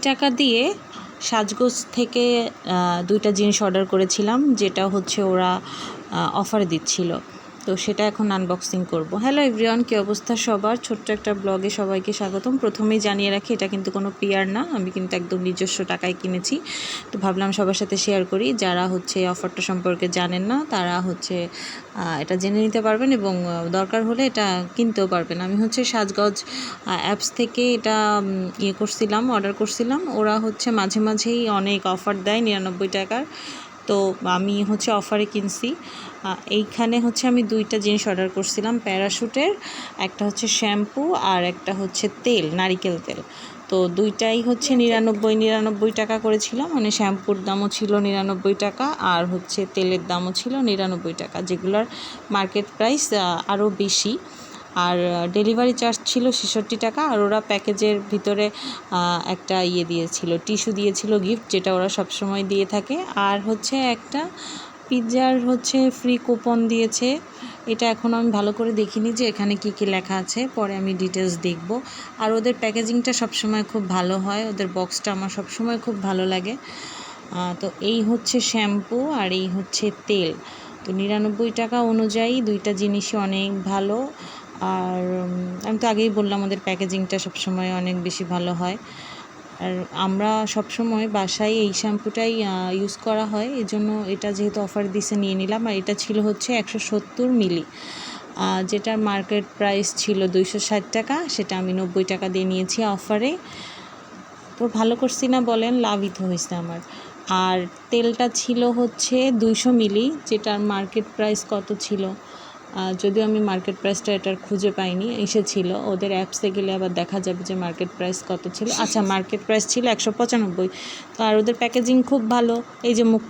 টাকা দিয়ে সাজগোজ থেকে দুইটা জিনিস অর্ডার করেছিলাম, যেটা হচ্ছে ওরা অফার দিচ্ছিল, তো সেটা এখন আনবক্সিং করব। হ্যালো এভরিওয়ান, কী অবস্থা সবার? ছোট্ট একটা ব্লগে সবাইকে স্বাগতম। প্রথমেই জানিয়ে রাখি, এটা কিন্তু কোনো পিআর না, আমি কিন্তু একদম নিজস্ব টাকায় কিনেছি। তো ভাবলাম সবার সাথে শেয়ার করি। যারা হচ্ছে অফারটা সম্পর্কে জানেন না তারা হচ্ছে এটা জেনে নিতে পারবেন এবং দরকার হলে এটা কিনতেও পারবেন। আমি হচ্ছে সাজগোজ অ্যাপস থেকে এটা অর্ডার করছিলাম। ওরা হচ্ছে মাঝে মাঝেই অনেক অফার দেয় 99 টাকার, তো আমি হচ্ছে অফারে কিনছি। এইখানে হচ্ছে আমি দুইটা জিনিস অর্ডার করছিলাম প্যারাশুটের, একটা হচ্ছে শ্যাম্পু আর একটা হচ্ছে তেল, নারিকেল তেল। তো দুইটাই হচ্ছে 99 টাকা করেছিল, মানে শ্যাম্পুর দামও ছিল 99 টাকা আর হচ্ছে তেলের দামও ছিল 99 টাকা, যেগুলোর মার্কেট প্রাইস আরও বেশি। আর ডেলিভারি চার্জ ছিল 66 টাকা। আর ওরা প্যাকেজের ভিতরে একটা দিয়েছিল, টিস্যু দিয়েছিল গিফট, যেটা ওরা সবসময় দিয়ে থাকে। আর হচ্ছে একটা পিৎজার হচ্ছে ফ্রি কুপন দিয়েছে। এটা এখন আমি ভালো করে দেখিনি যে এখানে কি কি লেখা আছে, পরে আমি ডিটেলস দেখব। আর ওদের প্যাকেজিংটা সবসময় খুব ভালো হয়, ওদের বক্সটা আমার সবসময় খুব ভালো লাগে। তো এই হচ্ছে শ্যাম্পু আর এই হচ্ছে তেল। তো 99 টাকা অনুযায়ী দুইটা জিনিসই অনেক ভালো। আর আমি তো আগেই বললাম ওদের প্যাকেজিংটা সবসময় অনেক বেশি ভালো হয়। আর আমরা সবসময় বাসায় এই শ্যাম্পুটাই ইউজ করা হয়, এজন্য এটা যেহেতু অফার দিছে নিয়ে নিলাম। আর এটা ছিল হচ্ছে 170 মিলি, যেটার মার্কেট প্রাইস ছিল 260 টাকা, সেটা আমি 90 টাকা দিয়ে নিয়েছি অফারে। তো ভালো করছি না বলেন, লাভই তো হয়েছে আমার। আর তেলটা ছিল হচ্ছে 200 মিলি, যেটার মার্কেট প্রাইস কত ছিল, যদিও আমি মার্কেট প্রাইসটা এটার খুঁজে পাইনি, এসেছিল ওদের অ্যাপসে গেলে আবার দেখা যাবে যে মার্কেট প্রাইস কত ছিল। আচ্ছা, মার্কেট প্রাইস ছিল 195। তো আর ওদের প্যাকেজিং খুব ভালো, এই যে মুক্ত